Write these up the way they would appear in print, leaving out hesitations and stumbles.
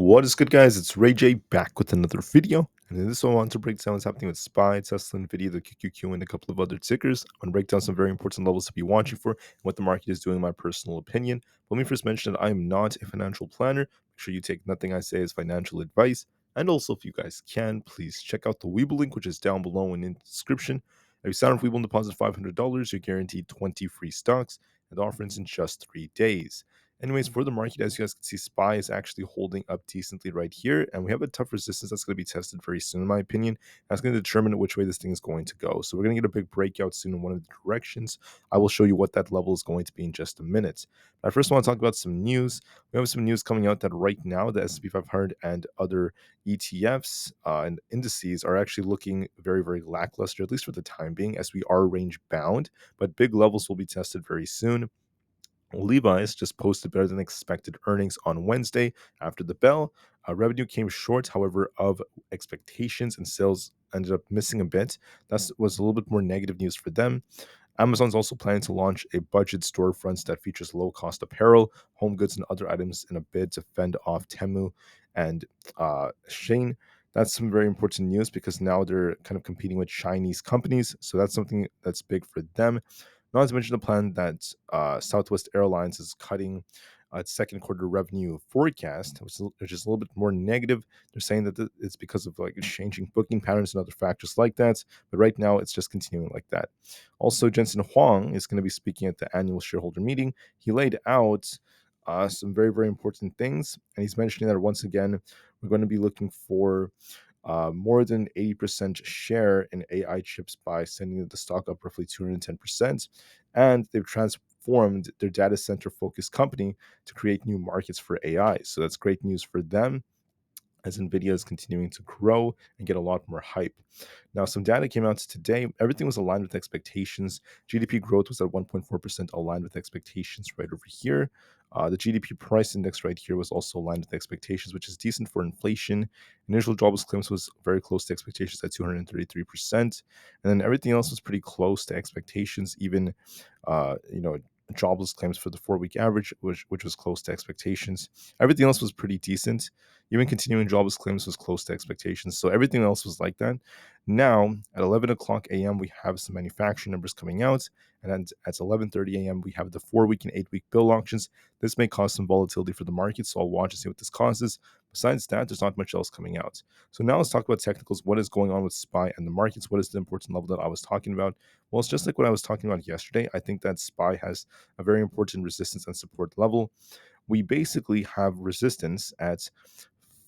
What is good, guys? It's Rey-Jay back with another video. And in this one, I want to break down what's happening with SPY, Tsla, Nvda, the QQQ, and a couple of other tickers. I'm going to break down some very important levels to be watching for and what the market is doing, in my personal opinion. But let me first mention that I am not a financial planner. Make sure you take nothing I say as financial advice. And also, if you guys can, please check out the Webull link, which is down below and in the description. If you sign up for Webull and deposit $500, you're guaranteed 20 free stocks, and the offer ends in just 3 days. Anyways, for the market, as you guys can see, SPY is actually holding up decently right here, and we have a tough resistance that's going to be tested very soon, in my opinion. That's going to determine which way this thing is going to go. So we're going to get a big breakout soon in one of the directions. I will show you what that level is going to be in just a minute. But I first want to talk about some news. We have some news coming out that right now the S&P 500 and other ETFs and indices are actually looking very, very lackluster, at least for the time being, as we are range bound. But big levels will be tested very soon. Levi's just posted better than expected earnings on Wednesday after the bell. Revenue came short, however, of expectations, and sales ended up missing a bit. That was a little bit more negative news for them. Amazon's also planning to launch a budget storefront that features low-cost apparel, home goods, and other items in a bid to fend off Temu and Shein. That's some very important news because now they're kind of competing with Chinese companies, so that's something that's big for them. Not to mention the plan that Southwest Airlines is cutting its second quarter revenue forecast, which is a little bit more negative. They're saying that it's because of like changing booking patterns and other factors like that. But right now, it's just continuing like that. Also, Jensen Huang is going to be speaking at the annual shareholder meeting. He laid out some very, very important things, and he's mentioning that once again, we're going to be looking for more than 80% share in AI chips by sending the stock up roughly 210%. And they've transformed their data center focused company to create new markets for AI. So that's great news for them, as Nvidia is continuing to grow and get a lot more hype. Now, some data came out today. Everything was aligned with expectations. GDP growth was at 1.4%, aligned with expectations right over here. The GDP price index right here was also aligned with expectations, which is decent for inflation. Initial jobless claims was very close to expectations at 233%. And then everything else was pretty close to expectations, even, jobless claims for the 4-week average, which was close to expectations. Everything else was pretty decent. Even continuing jobless claims was close to expectations. So everything else was like that. Now, at 11 o'clock a.m., we have some manufacturing numbers coming out. And then at 11:30 a.m., we have the 4-week and 8-week bill auctions. This may cause some volatility for the market, so I'll watch and see what this causes. Besides that, there's not much else coming out. So now let's talk about technicals. What is going on with SPY and the markets? What is the important level that I was talking about? Well, it's just like what I was talking about yesterday. I think that SPY has a very important resistance and support level. We basically have resistance at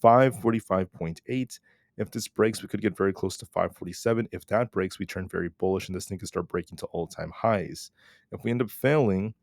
545.8. If this breaks, we could get very close to 547. If that breaks, we turn very bullish and this thing can start breaking to all-time highs. If we end up failing,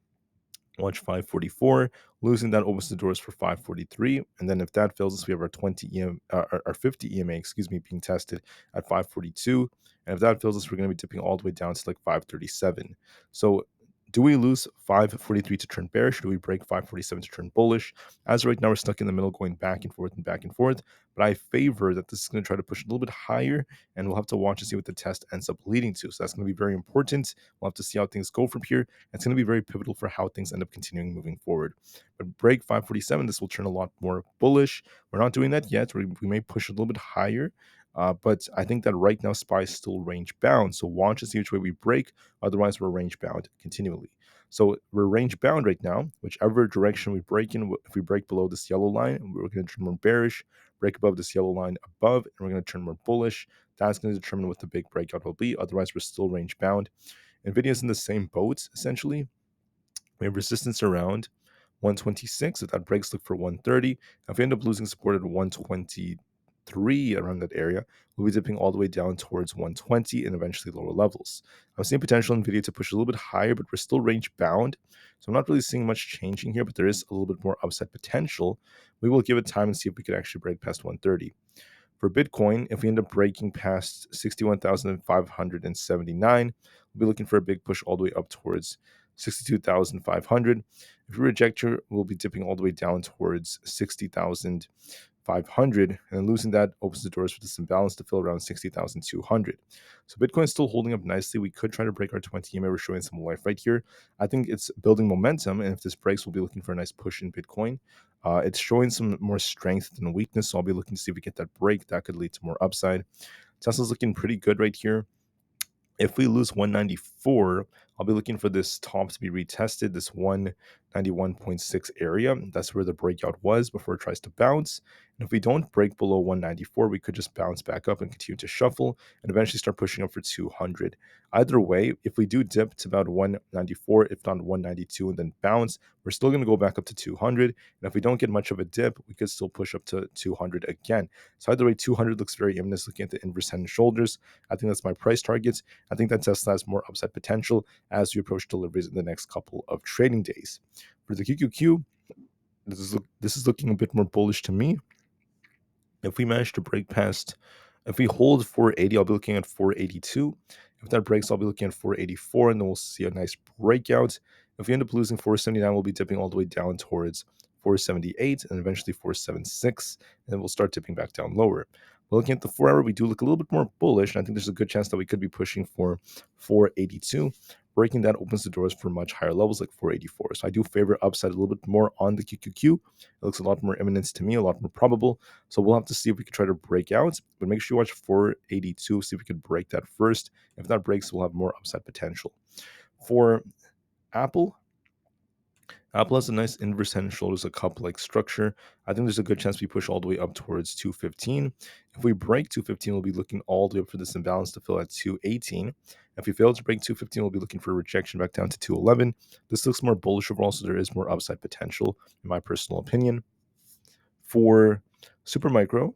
watch 544, losing that opens the doors for 543. And then if that fails us, we have our 50 EMA, being tested at 542. And if that fails us, we're going to be dipping all the way down to like 537. So do we lose 543 to turn bearish? Do we break 547 to turn bullish? As of right now, we're stuck in the middle, going back and forth and back and forth. But I favor that this is going to try to push a little bit higher, and we'll have to watch and see what the test ends up leading to. So that's going to be very important. We'll have to see how things go from here. It's going to be very pivotal for how things end up continuing moving forward. But break 547, this will turn a lot more bullish. We're not doing that yet. We may push a little bit higher. But I think that right now SPY is still range bound. So watch and see which way we break. Otherwise, we're range bound continually. So we're range bound right now. Whichever direction we break in, if we break below this yellow line, we're going to turn more bearish. Break above this yellow line above, and we're going to turn more bullish. That's going to determine what the big breakout will be. Otherwise, we're still range bound. Nvidia is in the same boat, essentially. We have resistance around 126. If that breaks, look for 130. If we end up losing support at 123, around that area, we'll be dipping all the way down towards 120 and eventually lower levels. I'm seeing potential in Nvidia to push a little bit higher, but we're still range bound. So I'm not really seeing much changing here, but there is a little bit more upside potential. We will give it time and see if we could actually break past 130. For Bitcoin, if we end up breaking past 61,579, we'll be looking for a big push all the way up towards 62,500. If we reject here, we'll be dipping all the way down towards 60,000 500, and then losing that opens the doors for this imbalance to fill around 60,200. So Bitcoin is still holding up nicely. We could try to break our 20 EMA. We're showing some life right here. I think it's building momentum, and if this breaks, we'll be looking for a nice push in Bitcoin. It's showing some more strength than weakness, so I'll be looking to see if we get that break. That could lead to more upside. Tesla's looking pretty good right here. If we lose 194, I'll be looking for this top to be retested, this 191.6 area. That's where the breakout was before it tries to bounce. And if we don't break below 194, we could just bounce back up and continue to shuffle and eventually start pushing up for 200. Either way, if we do dip to about 194, if not 192, and then bounce, we're still going to go back up to 200. And if we don't get much of a dip, we could still push up to 200 again. So either way, 200 looks very imminent, looking at the inverse head and shoulders. I think that's my price targets. I think that Tesla has more upside potential as we approach deliveries in the next couple of trading days. For the QQQ, this is looking a bit more bullish to me. If we manage to break past, if we hold 480, I'll be looking at 482. If that breaks, I'll be looking at 484, and then we'll see a nice breakout. If we end up losing 479, we'll be dipping all the way down towards 478 and eventually 476, and then we'll start dipping back down lower. But looking at the 4 hour, we do look a little bit more bullish, and I think there's a good chance that we could be pushing for 482. Breaking that opens the doors for much higher levels like 484. So I do favor upside a little bit more on the QQQ. It looks a lot more imminent to me, a lot more probable. So we'll have to see if we can try to break out, but make sure you watch 482, see if we can break that first. If that breaks, we'll have more upside potential. For Aapl has a nice inverse head and shoulders, a cup-like structure. I think there's a good chance we push all the way up towards 215. If we break 215, we'll be looking all the way up for this imbalance to fill at 218. If we fail to break 215, we'll be looking for a rejection back down to 211. This looks more bullish overall, so there is more upside potential, in my personal opinion. For Supermicro,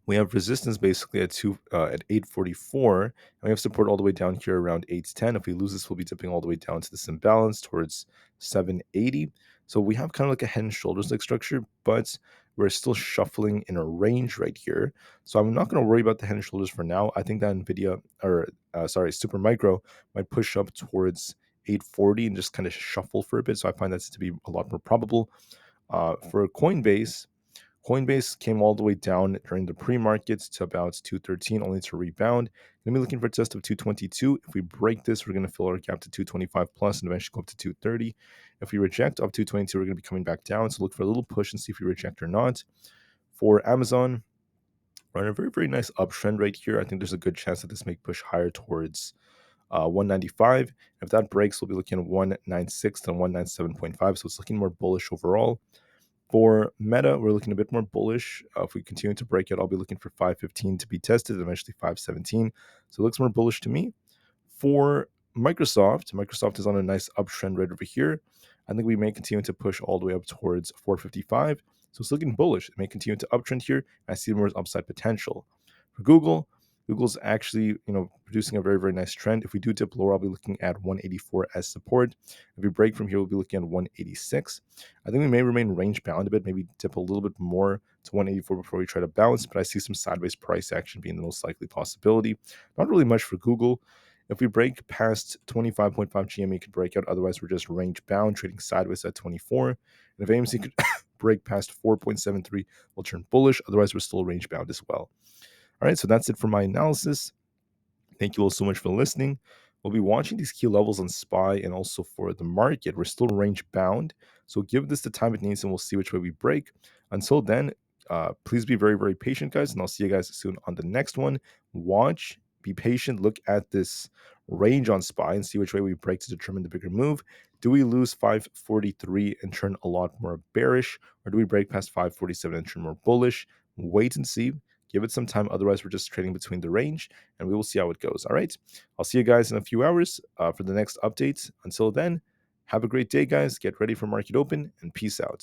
we have resistance basically at 844, and we have support all the way down here around 810. If we lose this, we'll be dipping all the way down to this imbalance towards 780. So we have kind of like a head and shoulders like structure, but we're still shuffling in a range right here. So I'm not going to worry about the head and shoulders for now. I think that Supermicro might push up towards 840 and just kind of shuffle for a bit. So I find that to be a lot more probable. For Coinbase came all the way down during the pre-market to about 213, only to rebound. Going to be looking for a test of 222. If we break this, we're going to fill our gap to 225 plus and eventually go up to 230. If we reject up 222, we're going to be coming back down. So look for a little push and see if we reject or not. For Amazon, we're on a very, very nice uptrend right here. I think there's a good chance that this may push higher towards 195. If that breaks, we'll be looking at 196 and 197.5. So it's looking more bullish overall. For Meta, we're looking a bit more bullish. If we continue to break it, I'll be looking for 515 to be tested, eventually 517. So it looks more bullish to me. For Microsoft is on a nice uptrend right over here. I think we may continue to push all the way up towards 455. So it's looking bullish. It may continue to uptrend here. I see more upside potential. For Google's actually, producing a very, very nice trend. If we do dip lower, I'll be looking at 184 as support. If we break from here, we'll be looking at 186. I think we may remain range bound a bit, maybe dip a little bit more to 184 before we try to bounce, but I see some sideways price action being the most likely possibility. Not really much for Google. If we break past 25.5 GME, we could break out. Otherwise, we're just range bound, trading sideways at 24. And if AMC could break past 4.73, we'll turn bullish. Otherwise, we're still range bound as well. All right, so that's it for my analysis. Thank you all so much for listening. We'll be watching these key levels on SPY and also for the market. We're still range bound, so give this the time it needs and we'll see which way we break. Until then, please be very, very patient, guys, and I'll see you guys soon on the next one. Watch, be patient, look at this range on SPY and see which way we break to determine the bigger move. Do we lose 543 and turn a lot more bearish, or do we break past 547 and turn more bullish? Wait and see. Give it some time. Otherwise, we're just trading between the range, and we will see how it goes. All right. I'll see you guys in a few hours for the next update. Until then, have a great day, guys. Get ready for market open, and peace out.